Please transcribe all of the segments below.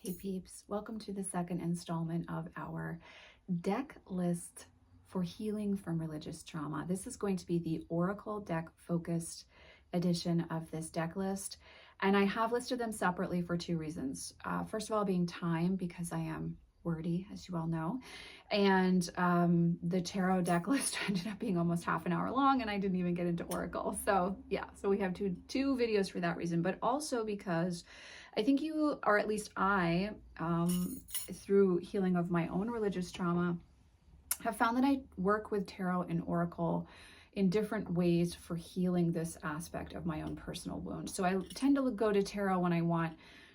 Hey peeps, welcome to the second installment of our deck list for healing from religious trauma. This is going to be the Oracle deck focused edition of this deck list. And I have listed them separately for two reasons. First of all, being time, because I am wordy, as you all know. And the tarot deck list ended up being almost half an hour long and I didn't even get into Oracle. So yeah, so we have two videos for that reason, but also because I think you, or at least I, through healing of my own religious trauma, have found that I work with tarot and oracle in different ways for healing this aspect of my own personal wound. So I tend to go to tarot when I want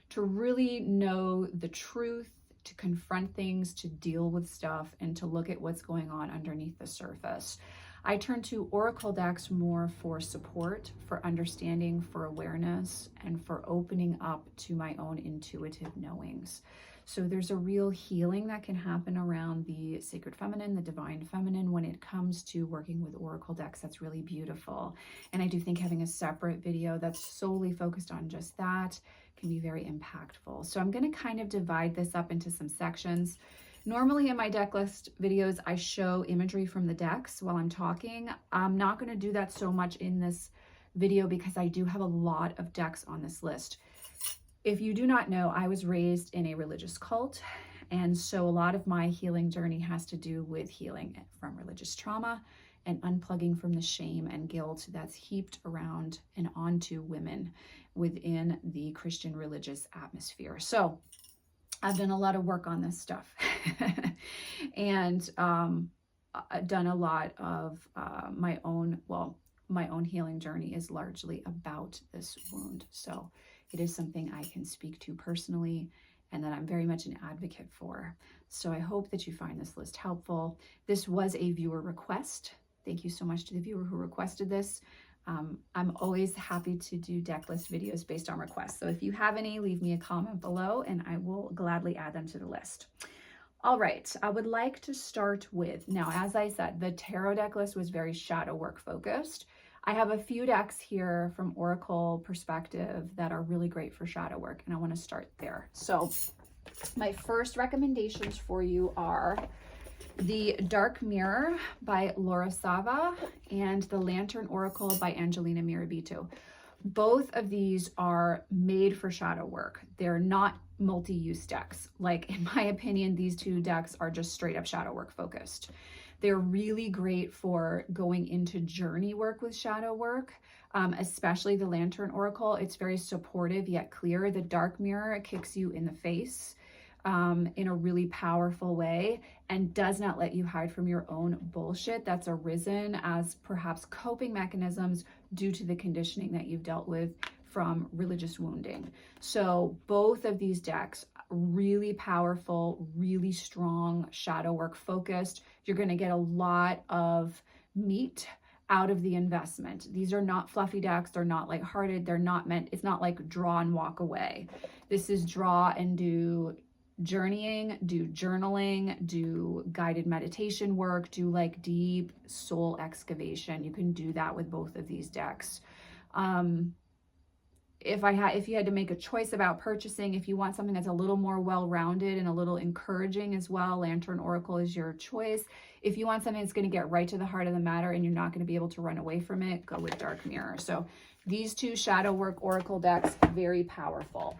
to really know the truth, to confront things, to deal with stuff, and to look at what's going on underneath the surface. I turn to oracle decks more for support, for understanding, for awareness, and for opening up to my own intuitive knowings. So there's a real healing that can happen around the sacred feminine, the divine feminine, when it comes to working with oracle decks. That's really beautiful. And I do think having a separate video that's solely focused on just that can be very impactful. So I'm going to kind of divide this up into some sections. Normally in my deck list videos, I show imagery from the decks while I'm talking. I'm not going to do that so much in this video because I do have a lot of decks on this list. If you do not know, I was raised in a religious cult, and so a lot of my healing journey has to do with healing from religious trauma and unplugging from the shame and guilt that's heaped around and onto women within the Christian religious atmosphere. So I've done a lot of work on this stuff and done a lot of my own healing journey is largely about this wound. So it is something I can speak to personally and that I'm very much an advocate for. So I hope that you find this list helpful. This was a viewer request. Thank you so much to the viewer who requested this. I'm always happy to do deck list videos based on requests. So if you have any, leave me a comment below and I will gladly add them to the list. All right, I would like to start with, now, as I said, the tarot deck list was very shadow work focused. I have a few decks here from Oracle perspective that are really great for shadow work, and I want to start there. So my first recommendations for you are the Dark Mirror by Laura Sava and the Lantern Oracle by Angelina Mirabito. Both of these are made for shadow work. They're not multi-use decks. Like, in my opinion, these two decks are just straight up shadow work focused. They're really great for going into journey work with shadow work, especially the Lantern Oracle. It's very supportive yet clear. The Dark Mirror kicks you in the face in a really powerful way and does not let you hide from your own bullshit that's arisen as perhaps coping mechanisms due to the conditioning that you've dealt with from religious wounding. So both of these decks, really powerful, really strong, shadow work focused. You're going to get a lot of meat out of the investment. These are not fluffy decks. They're not lighthearted. They're not meant, it's not like draw and walk away. This is draw and do journeying, do journaling, do guided meditation work, do like deep soul excavation. You can do that with both of these decks. If you had to make a choice about purchasing, if you want something that's a little more well-rounded and a little encouraging as well, Lantern Oracle is your choice. If you want something that's going to get right to the heart of the matter and you're not going to be able to run away from it, go with Dark Mirror. So these two shadow work oracle decks, very powerful.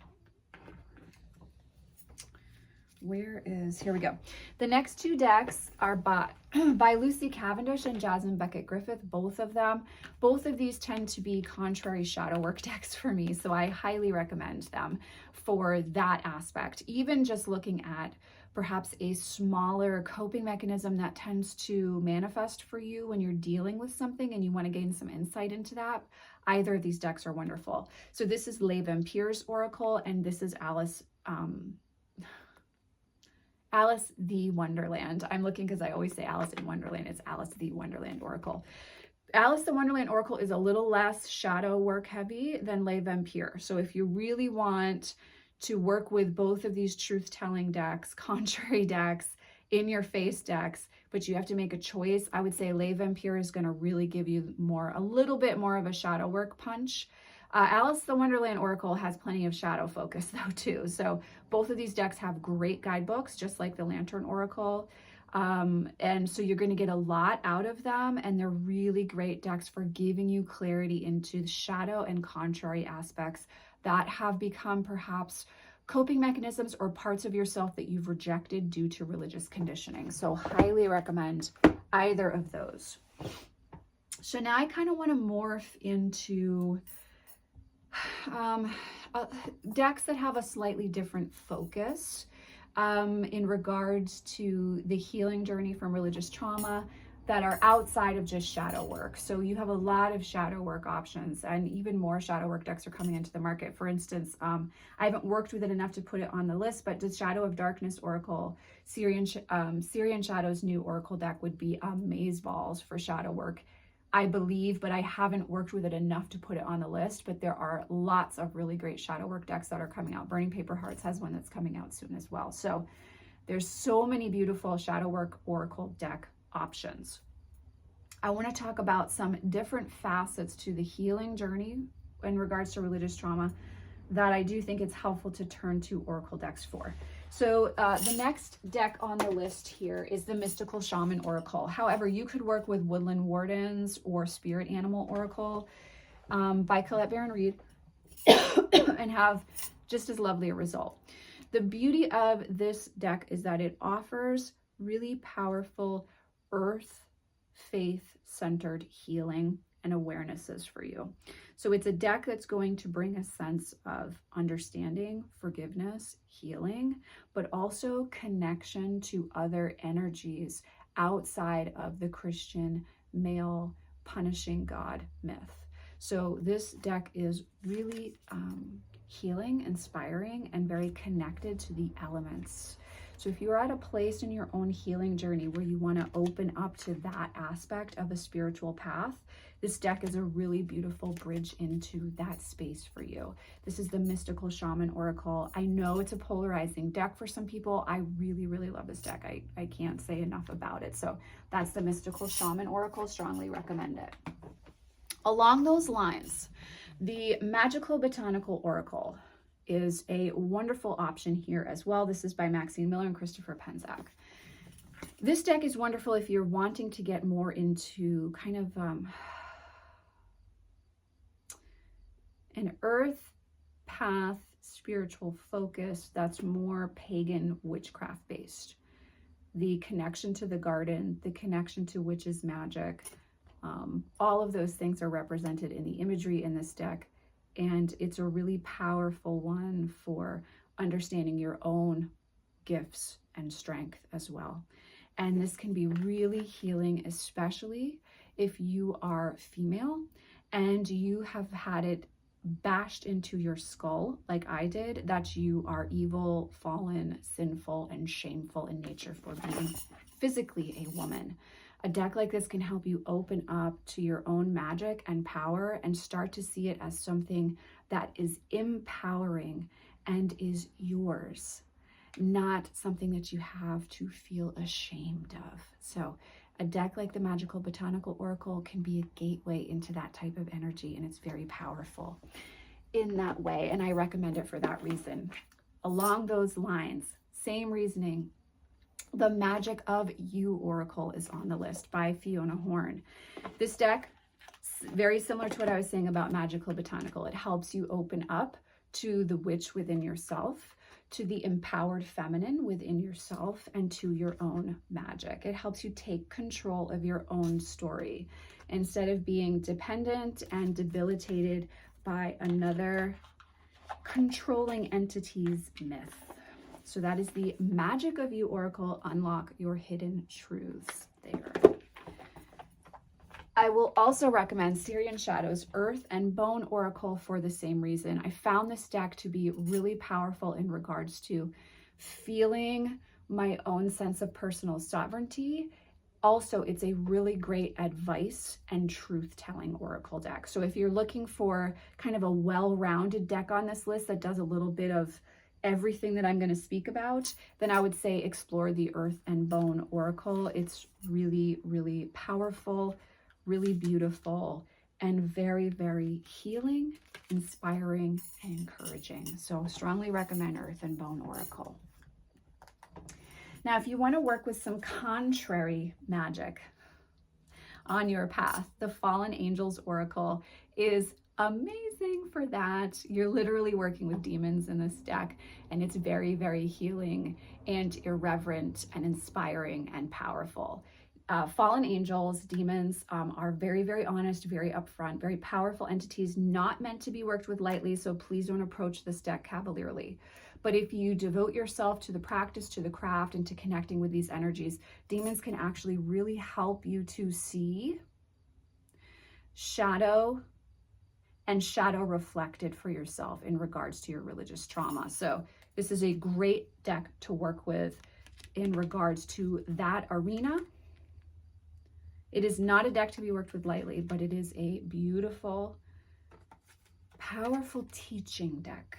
Here we go. The next two decks are by Lucy Cavendish and Jasmine Beckett Griffith, both of them. Both of these tend to be contrary shadow work decks for me, so I highly recommend them for that aspect. Even just looking at perhaps a smaller coping mechanism that tends to manifest for you when you're dealing with something and you want to gain some insight into that, either of these decks are wonderful. So this is Les Vampires Oracle, and this is Alice the Wonderland. I'm looking because I always say Alice in Wonderland. It's Alice the Wonderland Oracle. Alice the Wonderland Oracle is a little less shadow work heavy than Les Vampires. So if you really want to work with both of these truth-telling decks, contrary decks, in your face decks, but you have to make a choice, I would say Les Vampires is going to really give you a little bit more of a shadow work punch. Alice the Wonderland Oracle has plenty of shadow focus though too. So both of these decks have great guidebooks, just like the Lantern Oracle. And so you're going to get a lot out of them, and they're really great decks for giving you clarity into the shadow and contrary aspects that have become perhaps coping mechanisms or parts of yourself that you've rejected due to religious conditioning. So highly recommend either of those. So now I kind of want to morph into decks that have a slightly different focus in regards to the healing journey from religious trauma that are outside of just shadow work. So you have a lot of shadow work options, and even more shadow work decks are coming into the market. For instance, I haven't worked with it enough to put it on the list, but the Shadow of Darkness Oracle, Syrian Shadow's new Oracle deck would be amazeballs for shadow work, I believe, but I haven't worked with it enough to put it on the list. But there are lots of really great shadow work decks that are coming out. Burning Paper Hearts has one that's coming out soon as well. So there's so many beautiful shadow work Oracle deck options. I want to talk about some different facets to the healing journey in regards to religious trauma that I do think it's helpful to turn to Oracle decks for. So the next deck on the list here is the Mystical Shaman Oracle. However, you could work with Woodland Wardens or Spirit Animal Oracle by Colette Baron-Reid and have just as lovely a result. The beauty of this deck is that it offers really powerful earth, faith-centered healing and awarenesses for you. So it's a deck that's going to bring a sense of understanding, forgiveness, healing, but also connection to other energies outside of the Christian male punishing God myth. So this deck is really healing, inspiring, and very connected to the elements. So if you're at a place in your own healing journey where you want to open up to that aspect of a spiritual path, this deck is a really beautiful bridge into that space for you. This is the Mystical Shaman Oracle. I know it's a polarizing deck for some people. I really, really love this deck. I can't say enough about it. So that's the Mystical Shaman Oracle. Strongly recommend it. Along those lines, the Magickal Botanical Oracle is a wonderful option here as well. This is by Maxine Miller and Christopher Penczak. This deck is wonderful if you're wanting to get more into kind of an earth path spiritual focus that's more pagan witchcraft based. The connection to the garden, the connection to witches' magic, all of those things are represented in the imagery in this deck. And it's a really powerful one for understanding your own gifts and strength as well. And this can be really healing, especially if you are female and you have had it bashed into your skull, like I did, that you are evil, fallen, sinful, and shameful in nature for being physically a woman. A deck like this can help you open up to your own magic and power and start to see it as something that is empowering and is yours, not something that you have to feel ashamed of. So a deck like the Magickal Botanical Oracle can be a gateway into that type of energy, and it's very powerful in that way, and I recommend it for that reason. Along those lines, same reasoning, the Magick of You Oracle is on the list by Fiona Horn. This deck, very similar to what I was saying about Magickal Botanical. It helps you open up to the witch within yourself, to the empowered feminine within yourself, and to your own magic. It helps you take control of your own story instead of being dependent and debilitated by another controlling entity's myth. So that is the Magick of You Oracle. Unlock your hidden truths there. I will also recommend Syrian Shadow's Earth and Bone Oracle for the same reason. I found this deck to be really powerful in regards to feeling my own sense of personal sovereignty. Also, it's a really great advice and truth-telling oracle deck. So if you're looking for kind of a well-rounded deck on this list that does a little bit of everything that I'm going to speak about, then I would say explore the Earth and Bone Oracle. It's really, really powerful, really beautiful, and very, very healing, inspiring, and encouraging. So strongly recommend Earth and Bone Oracle. Now, if you want to work with some contrary magic on your path, the Fallen Angels Oracle is amazing for that. You're literally working with demons in this deck, and it's very, very healing and irreverent and inspiring and powerful. Fallen angels, demons, are very, very honest, very upfront, very powerful entities, not meant to be worked with lightly, so please don't approach this deck cavalierly. But if you devote yourself to the practice, to the craft, and to connecting with these energies, demons can actually really help you to see shadow and shadow reflected for yourself in regards to your religious trauma. So this is a great deck to work with in regards to that arena. It is not a deck to be worked with lightly, but it is a beautiful, powerful teaching deck.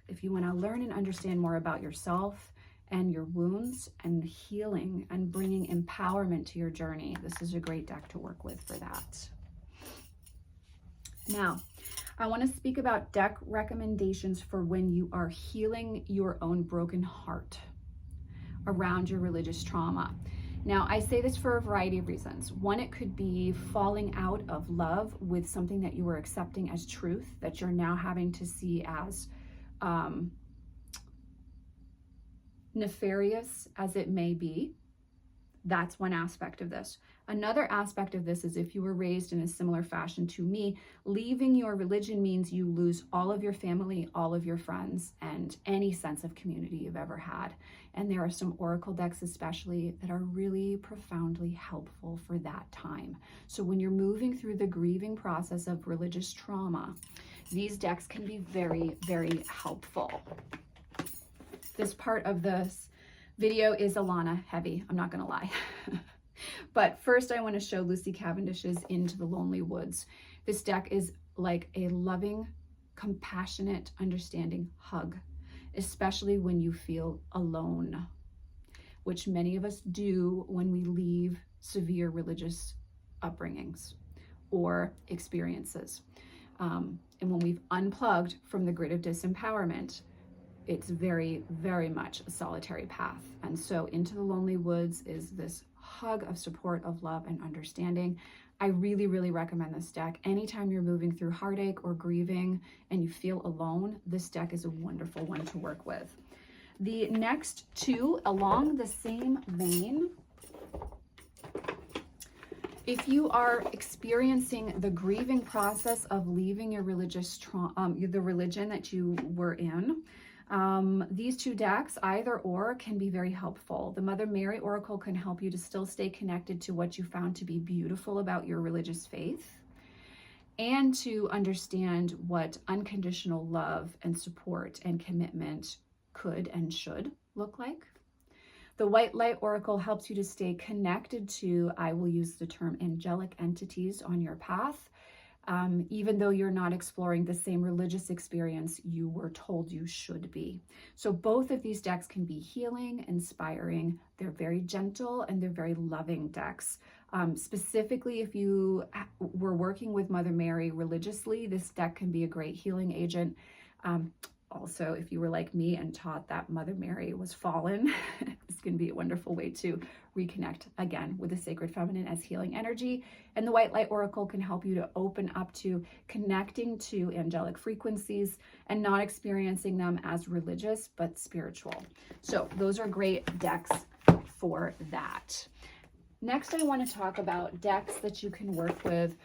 If you want to learn and understand more about yourself and your wounds and healing and bringing empowerment to your journey, this is a great deck to work with for that. Now, I want to speak about deck recommendations for when you are healing your own broken heart around your religious trauma. Now, I say this for a variety of reasons. One, it could be falling out of love with something that you were accepting as truth that you're now having to see as nefarious as it may be. That's one aspect of this. Another aspect of this is if you were raised in a similar fashion to me, leaving your religion means you lose all of your family, all of your friends, and any sense of community you've ever had. And there are some oracle decks especially that are really profoundly helpful for that time. So when you're moving through the grieving process of religious trauma, these decks can be very, very helpful. This part of this video is Alana heavy, I'm not gonna lie. But first I want to show Lucy Cavendish's Into the Lonely Woods. This deck is like a loving, compassionate, understanding hug, especially when you feel alone, which many of us do when we leave severe religious upbringings or experiences. And when we've unplugged from the grid of disempowerment, it's very, very much a solitary path. And so Into the Lonely Woods is this hug of support, of love, and understanding. I really, really recommend this deck. Anytime you're moving through heartache or grieving and you feel alone, this deck is a wonderful one to work with. The next two, along the same vein, if you are experiencing the grieving process of leaving your religious the religion that you were in, these two decks, either or, can be very helpful. The Mother Mary Oracle can help you to still stay connected to what you found to be beautiful about your religious faith and to understand what unconditional love and support and commitment could and should look like. The White Light Oracle helps you to stay connected to, I will use the term, angelic entities on your path, even though you're not exploring the same religious experience you were told you should be. So both of these decks can be healing, inspiring. They're very gentle and they're very loving decks. Specifically, if you were working with Mother Mary religiously, this deck can be a great healing agent. Also, if you were like me and taught that Mother Mary was fallen, this can be a wonderful way to reconnect again with the sacred feminine as healing energy. And the White Light Oracle can help you to open up to connecting to angelic frequencies and not experiencing them as religious, but spiritual. So those are great decks for that. Next, I want to talk about decks that you can work with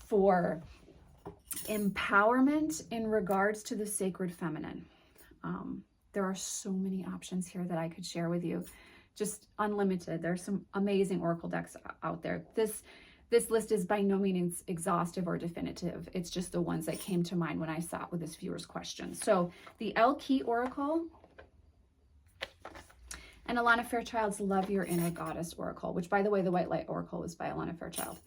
for empowerment in regards to the sacred feminine. There are so many options here that I could share with you, just unlimited. There's some amazing oracle decks out there. This list is by no means exhaustive or definitive. It's just the ones that came to mind when I sat with this viewer's question. So the Elle Qui Oracle and Alana Fairchild's Love Your Inner Goddess Oracle, which, by the way, the White Light Oracle is by Alana Fairchild.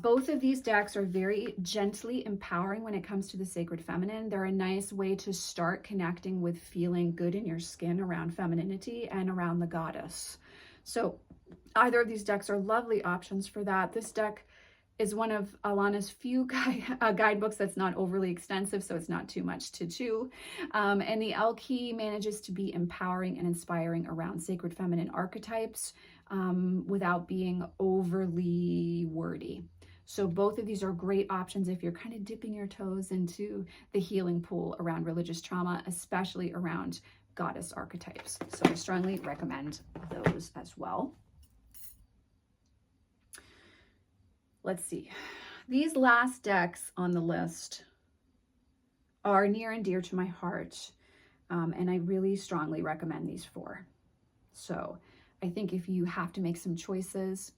Both of these decks are very gently empowering when it comes to the sacred feminine. They're a nice way to start connecting with feeling good in your skin around femininity and around the goddess. So either of these decks are lovely options for that. This deck is one of Alana's few guidebooks that's not overly extensive, so it's not too much to chew. And the Elle Qui manages to be empowering and inspiring around sacred feminine archetypes without being overly wordy. So both of these are great options if you're kind of dipping your toes into the healing pool around religious trauma, especially around goddess archetypes. So I strongly recommend those as well. Let's see. These last decks on the list are near and dear to my heart, and I really strongly recommend these 4. So I think if you have to make some choices,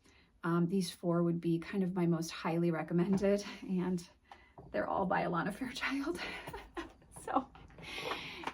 these 4 would be kind of my most highly recommended, and they're all by Alana Fairchild. So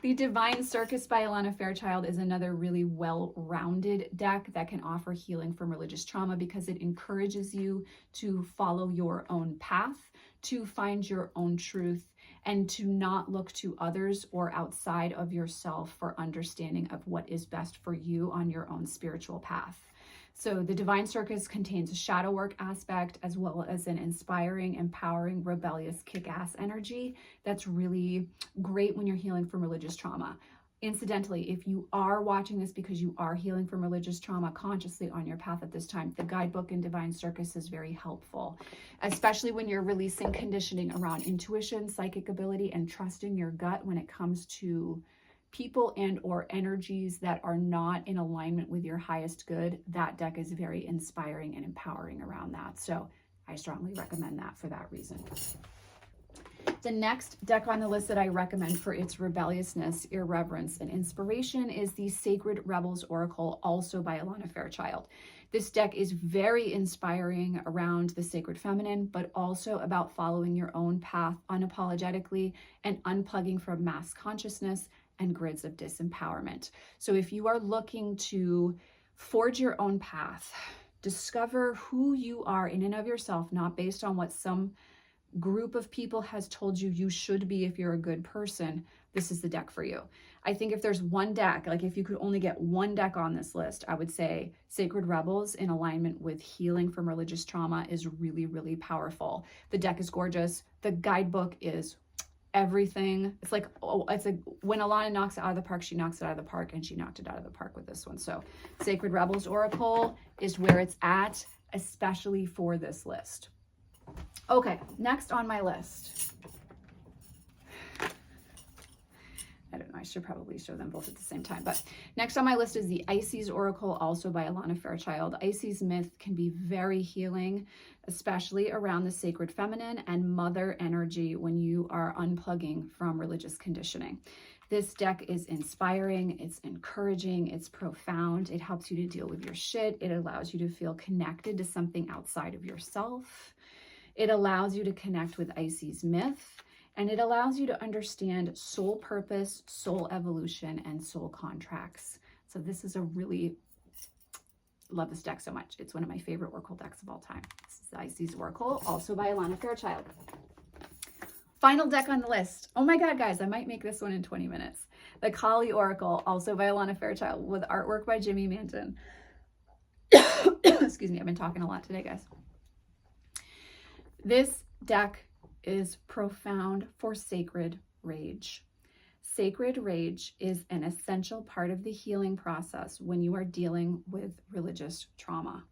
the Divine Circus by Alana Fairchild is another really well-rounded deck that can offer healing from religious trauma because it encourages you to follow your own path, to find your own truth, and to not look to others or outside of yourself for understanding of what is best for you on your own spiritual path. So the Divine Circus contains a shadow work aspect as well as an inspiring, empowering, rebellious, kick-ass energy that's really great when you're healing from religious trauma. Incidentally, if you are watching this because you are healing from religious trauma consciously on your path at this time, the guidebook in Divine Circus is very helpful, especially when you're releasing conditioning around intuition, psychic ability, and trusting your gut when it comes to people and or energies that are not in alignment with your highest good. That deck is very inspiring and empowering around that. So I strongly recommend that for that reason. The next deck on the list that I recommend for its rebelliousness, irreverence, and inspiration is the Sacred Rebels Oracle, also by Alana Fairchild. This deck is very inspiring around the sacred feminine, but also about following your own path unapologetically and unplugging from mass consciousness and grids of disempowerment. So if you are looking to forge your own path, discover who you are in and of yourself, not based on what some group of people has told you you should be if you're a good person, this is the deck for you. I think if there's one deck, like if you could only get one deck on this list, I would say Sacred Rebels in alignment with healing from religious trauma is really, really powerful. The deck is gorgeous. The guidebook is everything. It's like, oh, it's like when Alana knocks it out of the park, she knocks it out of the park, and she knocked it out of the park with this one. So Sacred Rebels Oracle is where it's at, especially for this list. Okay, next on my list. I don't know, I should probably show them both at the same time, but next on my list is the Isis Oracle, also by Alana Fairchild. Isis myth can be very healing, especially around the sacred feminine and mother energy when you are unplugging from religious conditioning. This deck is inspiring, it's encouraging, it's profound. It helps you to deal with your shit. It allows you to feel connected to something outside of yourself. It allows you to connect with Isis myth, and it allows you to understand soul purpose, soul evolution, and soul contracts. So this is a really, love this deck so much. It's one of my favorite Oracle decks of all time. This is the Isis Oracle, also by Alana Fairchild. Final deck on the list. Oh my God, guys, I might make this one in 20 minutes. The Kali Oracle, also by Alana Fairchild, with artwork by Jimmy Manton. Excuse me, I've been talking a lot today, guys. This deck is profound for sacred rage. Sacred rage is an essential part of the healing process when you are dealing with religious trauma.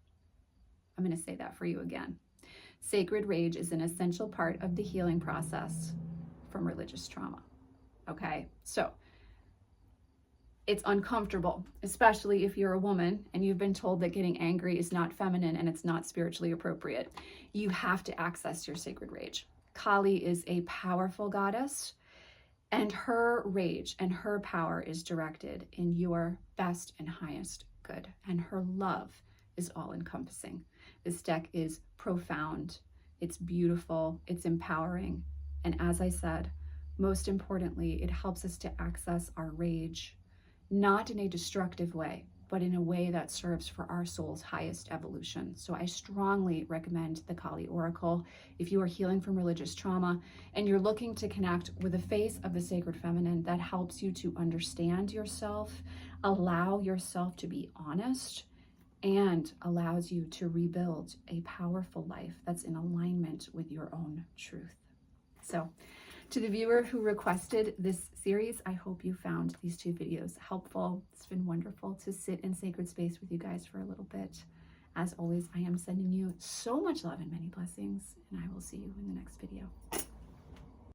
I'm going to say that for you again. Sacred rage is an essential part of the healing process from religious trauma. Okay, so it's uncomfortable, especially if you're a woman and you've been told that getting angry is not feminine and it's not spiritually appropriate. You have to access your sacred rage. Kali is a powerful goddess, and her rage and her power is directed in your best and highest good, and her love is all-encompassing. This deck is profound, it's beautiful, it's empowering, and as I said, most importantly, it helps us to access our rage, not in a destructive way, but in a way that serves for our soul's highest evolution. So I strongly recommend the Kali Oracle if you are healing from religious trauma and you're looking to connect with a face of the sacred feminine that helps you to understand yourself, allow yourself to be honest, and allows you to rebuild a powerful life that's in alignment with your own truth. So, to the viewer who requested this series, I hope you found these 2 videos helpful. It's been wonderful to sit in sacred space with you guys for a little bit. As always, I am sending you so much love and many blessings, and I will see you in the next video.